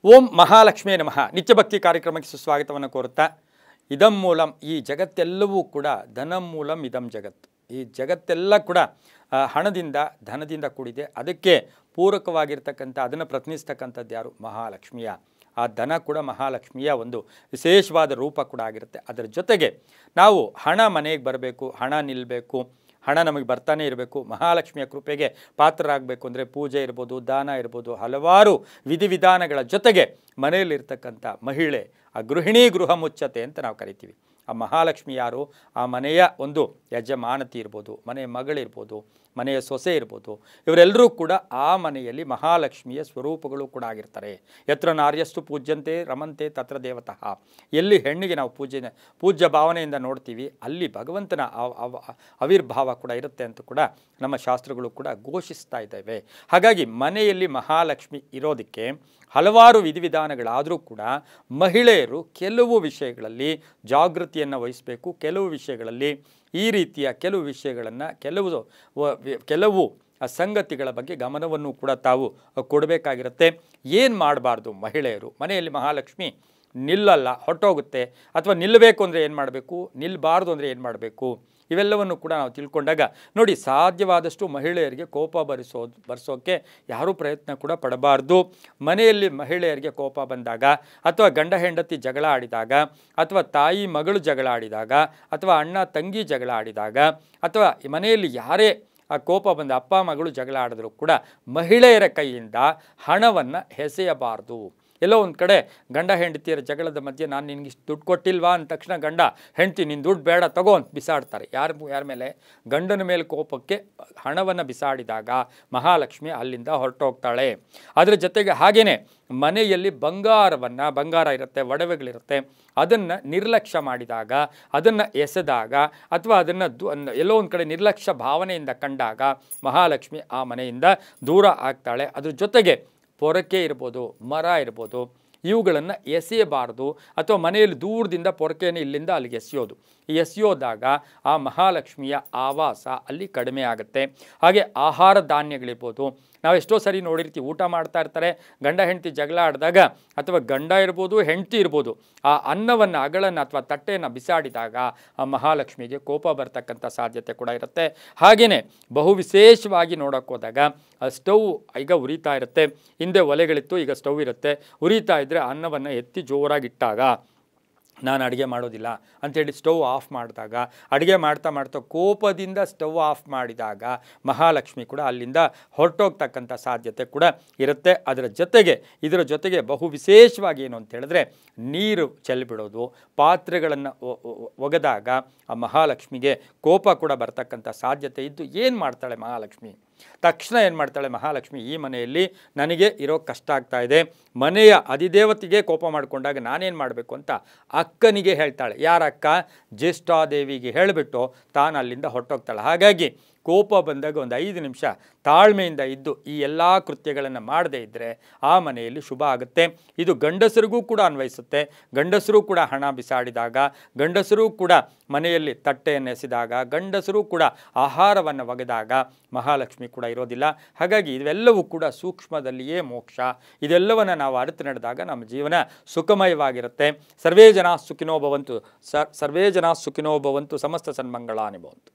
ಓಂ ಮಹಾಲಕ್ಷ್ಮೀ ನಮಃ. ನಿತ್ಯಭಕ್ತಿ ಕಾರ್ಯಕ್ರಮಕ್ಕೆ ಸುಸ್ವಾಗತವನ್ನು ಕೋರುತ್ತಾ, ಇದಂ ಮೂಲಂ, ಈ ಜಗತ್ತೆಲ್ಲವೂ ಕೂಡ ಧನಂ ಮೂಲಂ ಇದಂ ಜಗತ್ತು. ಈ ಜಗತ್ತೆಲ್ಲ ಕೂಡ ಹಣದಿಂದ ಧನದಿಂದ ಕೂಡಿದೆ. ಅದಕ್ಕೆ ಪೂರಕವಾಗಿರ್ತಕ್ಕಂಥ, ಅದನ್ನು ಪ್ರತಿನಿಧಿಸ್ತಕ್ಕಂಥದ್ದು ಯಾರು? ಮಹಾಲಕ್ಷ್ಮಿಯ. ಆ ಧನ ಕೂಡ ಮಹಾಲಕ್ಷ್ಮಿಯ ಒಂದು ವಿಶೇಷವಾದ ರೂಪ ಕೂಡ ಆಗಿರುತ್ತೆ. ಅದರ ಜೊತೆಗೆ ನಾವು ಹಣ ಮನೆಗೆ ಬರಬೇಕು, ಹಣ ನಿಲ್ಲಬೇಕು, ಹಣ ನಮಗೆ ಬರ್ತಾನೆ ಇರಬೇಕು, ಮಹಾಲಕ್ಷ್ಮಿಯ ಕೃಪೆಗೆ ಪಾತ್ರರಾಗಬೇಕು ಅಂದರೆ ಪೂಜೆ ಇರ್ಬೋದು, ದಾನ ಇರ್ಬೋದು, ಹಲವಾರು ವಿಧಿವಿಧಾನಗಳ ಜೊತೆಗೆ ಮನೆಯಲ್ಲಿರ್ತಕ್ಕಂಥ ಮಹಿಳೆ, ಆ ಗೃಹಿಣಿ ಗೃಹ ಮುಚ್ಚತೆ ಅಂತ ನಾವು ಕರಿತೀವಿ. ಆ ಮಹಾಲಕ್ಷ್ಮಿ ಯಾರು? ಆ ಮನೆಯ ಒಂದು ಯಜಮಾನತಿ ಇರ್ಬೋದು, ಮನೆಯ ಮಗಳಿರ್ಬೋದು, ಮನೆಯ ಸೊಸೆ ಇರ್ಬೋದು, ಇವರೆಲ್ಲರೂ ಕೂಡ ಆ ಮನೆಯಲ್ಲಿ ಮಹಾಲಕ್ಷ್ಮಿಯ ಸ್ವರೂಪಗಳು ಕೂಡ ಆಗಿರ್ತಾರೆ. ಯತ್ರ ನಾರ್ಯಸ್ತು ಪೂಜ್ಯಂತೆ ರಮಂತೆ ತತ್ರ ದೇವತಃ. ಎಲ್ಲಿ ಹೆಣ್ಣಿಗೆ ನಾವು ಪೂಜ್ಯ ಭಾವನೆಯಿಂದ ನೋಡ್ತೀವಿ, ಅಲ್ಲಿ ಭಗವಂತನ ಆವಿರ್ಭಾವ ಕೂಡ ಇರುತ್ತೆ ಅಂತ ಕೂಡ ನಮ್ಮ ಶಾಸ್ತ್ರಗಳು ಕೂಡ ಘೋಷಿಸ್ತಾ ಇದ್ದಾವೆ. ಹಾಗಾಗಿ ಮನೆಯಲ್ಲಿ ಮಹಾಲಕ್ಷ್ಮಿ ಇರೋದಕ್ಕೆ ಹಲವಾರು ವಿಧಿವಿಧಾನಗಳಾದರೂ ಕೂಡ ಮಹಿಳೆಯರು ಕೆಲವು ವಿಷಯಗಳಲ್ಲಿ ಜಾಗೃತಿಯನ್ನು ವಹಿಸಬೇಕು. ಕೆಲವು ವಿಷಯಗಳಲ್ಲಿ ಈ ರೀತಿಯ ಕೆಲವು ವಿಷಯಗಳನ್ನು, ಕೆಲವು ಸಂಗತಿಗಳ ಬಗ್ಗೆ ಗಮನವನ್ನು ಕೂಡ ತಾವು ಕೊಡಬೇಕಾಗಿರುತ್ತೆ. ಏನು ಮಾಡಬಾರ್ದು ಮಹಿಳೆಯರು? ಮನೆಯಲ್ಲಿ ಮಹಾಲಕ್ಷ್ಮಿ ನಿಲ್ಲಲ್ಲ, ಹೊರಟೋಗುತ್ತೆ, ಅಥವಾ ನಿಲ್ಲಬೇಕು ಅಂದರೆ ಏನು ಮಾಡಬೇಕು, ನಿಲ್ಲಬಾರ್ದು ಅಂದರೆ ಏನು ಮಾಡಬೇಕು, ಇವೆಲ್ಲವನ್ನು ಕೂಡ ನಾವು ತಿಳ್ಕೊಂಡಾಗ ನೋಡಿ, ಸಾಧ್ಯವಾದಷ್ಟು ಮಹಿಳೆಯರಿಗೆ ಕೋಪ ಬರೆಸೋಕ್ಕೆ ಯಾರೂ ಪ್ರಯತ್ನ ಕೂಡ ಪಡಬಾರ್ದು. ಮನೆಯಲ್ಲಿ ಮಹಿಳೆಯರಿಗೆ ಕೋಪ ಬಂದಾಗ, ಅಥವಾ ಗಂಡ ಹೆಂಡತಿ ಜಗಳ ಆಡಿದಾಗ, ಅಥವಾ ತಾಯಿ ಮಗಳು ಜಗಳ ಆಡಿದಾಗ, ಅಥವಾ ಅಣ್ಣ ತಂಗಿ ಜಗಳ ಆಡಿದಾಗ, ಅಥವಾ ಮನೆಯಲ್ಲಿ ಯಾರೇ ಆ ಕೋಪ ಬಂದ ಅಪ್ಪ ಮಗಳು ಜಗಳ ಆಡಿದ್ರು ಕೂಡ ಮಹಿಳೆಯರ ಕೈಯಿಂದ ಹಣವನ್ನು ಎಸೆಯಬಾರ್ದು. ಎಲ್ಲೋ ಒಂದು ಕಡೆ ಗಂಡ ಹೆಂಡತಿಯರ ಜಗಳದ ಮಧ್ಯೆ ನಾನು ನಿನಗೆ ಇಷ್ಟು ದುಡ್ಡು ಕೊಟ್ಟಿಲ್ವಾ ಅಂದ ತಕ್ಷಣ ಗಂಡ ಹೆಂಡತಿ ನಿನ್ನ ದುಡ್ಡು ಬೇಡ ತಗೋ ಅಂತ ಬಿಸಾಡ್ತಾರೆ. ಯಾರ ಮೇಲೆ? ಗಂಡನ ಮೇಲೆ ಕೋಪಕ್ಕೆ ಹಣವನ್ನು ಬಿಸಾಡಿದಾಗ ಮಹಾಲಕ್ಷ್ಮಿ ಅಲ್ಲಿಂದ ಹೊರಟೋಗ್ತಾಳೆ. ಅದರ ಜೊತೆಗೆ ಹಾಗೆಯೇ ಮನೆಯಲ್ಲಿ ಬಂಗಾರ ಇರುತ್ತೆ, ಒಡವೆಗಳಿರುತ್ತೆ, ಅದನ್ನು ನಿರ್ಲಕ್ಷ್ಯ ಮಾಡಿದಾಗ, ಅದನ್ನು ಎಸೆದಾಗ, ಅಥವಾ ಅದನ್ನು ಎಲ್ಲೋ ಒಂದು ಕಡೆ ನಿರ್ಲಕ್ಷ್ಯ ಭಾವನೆಯಿಂದ ಕಂಡಾಗ ಮಹಾಲಕ್ಷ್ಮಿ ಆ ಮನೆಯಿಂದ ದೂರ ಆಗ್ತಾಳೆ. ಅದ್ರ ಜೊತೆಗೆ ಪೊರಕೆ ಇರ್ಬೋದು, ಮರ ಇರ್ಬೋದು, ಇವುಗಳನ್ನು ಎಸೆಯಬಾರ್ದು. ಅಥವಾ ಮನೆಯಲ್ಲಿ ದೂರದಿಂದ ಪೊರಕೆಯನ್ನು ಇಲ್ಲಿಂದ ಅಲ್ಲಿಗೆ ಎಸೆಯೋದಾಗ ಆ ಮಹಾಲಕ್ಷ್ಮಿಯ ಆವಾಸ ಅಲ್ಲಿ ಕಡಿಮೆ ಆಗುತ್ತೆ. ಹಾಗೆ ಆಹಾರ ಧಾನ್ಯಗಳಿರ್ಬೋದು, ನಾವು ಎಷ್ಟೋ ಸರಿ ನೋಡಿರ್ತೀವಿ, ಊಟ ಮಾಡ್ತಾ ಇರ್ತಾರೆ, ಗಂಡ ಹೆಂಡತಿ ಜಗಳ ಆಡಿದಾಗ, ಅಥವಾ ಗಂಡ ಇರ್ಬೋದು ಹೆಂಡತಿ ಇರ್ಬೋದು, ಆ ಅನ್ನವನ್ನು ಅಗಳನ್ನು ಅಥವಾ ತಟ್ಟೆಯನ್ನು ಬಿಸಾಡಿದಾಗ ಆ ಮಹಾಲಕ್ಷ್ಮಿಗೆ ಕೋಪ ಬರ್ತಕ್ಕಂಥ ಸಾಧ್ಯತೆ ಕೂಡ ಇರುತ್ತೆ. ಹಾಗೆಯೇ ಬಹು ವಿಶೇಷವಾಗಿ ನೋಡೋಕೆ ಹೋದಾಗ ಸ್ಟವ್ ಈಗ ಉರಿತಾ ಇರುತ್ತೆ, ಹಿಂದೆ ಒಲೆಗಳಿತ್ತು, ಈಗ ಸ್ಟವ್ ಇರುತ್ತೆ, ಉರಿತಾ ಇದ್ದರೆ ಅನ್ನವನ್ನು ಎತ್ತಿ ಜೋರಾಗಿಟ್ಟಾಗ, ನಾನು ಅಡುಗೆ ಮಾಡೋದಿಲ್ಲ ಅಂಥೇಳಿ ಸ್ಟವ್ ಆಫ್ ಮಾಡಿದಾಗ, ಅಡುಗೆ ಮಾಡ್ತಾ ಕೋಪದಿಂದ ಸ್ಟವ್ ಆಫ್ ಮಾಡಿದಾಗ ಮಹಾಲಕ್ಷ್ಮಿ ಕೂಡ ಅಲ್ಲಿಂದ ಹೊರಟೋಗ್ತಕ್ಕಂಥ ಸಾಧ್ಯತೆ ಕೂಡ ಇರುತ್ತೆ. ಇದರ ಜೊತೆಗೆ ಬಹು ವಿಶೇಷವಾಗಿ ಏನು ಅಂತ ಹೇಳಿದ್ರೆ, ನೀರು ಚೆಲ್ಲಿಬಿಡೋದು, ಪಾತ್ರೆಗಳನ್ನು ಒಗೆದಾಗ ಆ ಮಹಾಲಕ್ಷ್ಮಿಗೆ ಕೋಪ ಕೂಡ ಬರ್ತಕ್ಕಂಥ ಸಾಧ್ಯತೆ ಇದ್ದು ಏನು ಮಾಡ್ತಾಳೆ ಮಹಾಲಕ್ಷ್ಮಿ? ತಕ್ಷಣ ಏನು ಮಾಡ್ತಾಳೆ ಮಹಾಲಕ್ಷ್ಮಿ? ಈ ಮನೆಯಲ್ಲಿ ನನಗೆ ಇರೋ ಕಷ್ಟ ಆಗ್ತಾ ಇದೆ, ಮನೆಯ ಅಧಿದೇವತೆಗೆ ಕೋಪ ಮಾಡಿಕೊಂಡಾಗ ನಾನೇನು ಮಾಡಬೇಕು ಅಂತ ಅಕ್ಕನಿಗೆ ಹೇಳ್ತಾಳೆ. ಯಾರಕ್ಕ? ಜ್ಯೇಷ್ಠಾದೇವಿಗೆ ಹೇಳಿಬಿಟ್ಟು ತಾನು ಅಲ್ಲಿಂದ ಹೊರಟೋಗ್ತಾಳೆ. ಹಾಗಾಗಿ ಕೋಪ ಬಂದಾಗ ಒಂದು 5 ನಿಮಿಷ ತಾಳ್ಮೆಯಿಂದ ಇದ್ದು ಈ ಎಲ್ಲ ಕೃತ್ಯಗಳನ್ನು ಮಾಡದೇ ಇದ್ದರೆ ಆ ಮನೆಯಲ್ಲಿ ಶುಭ ಆಗುತ್ತೆ. ಇದು ಗಂಡಸರಿಗೂ ಕೂಡ ಅನ್ವಯಿಸುತ್ತೆ. ಗಂಡಸರು ಕೂಡ ಹಣ ಬಿಸಾಡಿದಾಗ, ಗಂಡಸರು ಕೂಡ ಮನೆಯಲ್ಲಿ ತಟ್ಟೆಯನ್ನು ಎಸೆದಾಗ, ಗಂಡಸರು ಕೂಡ ಆಹಾರವನ್ನು ಒಗೆದಾಗ ಮಹಾಲಕ್ಷ್ಮಿ ಕೂಡ ಇರೋದಿಲ್ಲ. ಹಾಗಾಗಿ ಇವೆಲ್ಲವೂ ಕೂಡ ಸೂಕ್ಷ್ಮದಲ್ಲಿಯೇ ಮೋಕ್ಷ. ಇದೆಲ್ಲವನ್ನು ನಾವು ಅರಿತು ನಡೆದಾಗ ನಮ್ಮ ಜೀವನ ಸುಖಮಯವಾಗಿರುತ್ತೆ. ಸರ್ವೇ ಜನ ಸುಖಿನೋ ಭವಂತು, ಸಮಸ್ತ ಸನ್ಮಂಗಳಾನಿ ಭವಂತು.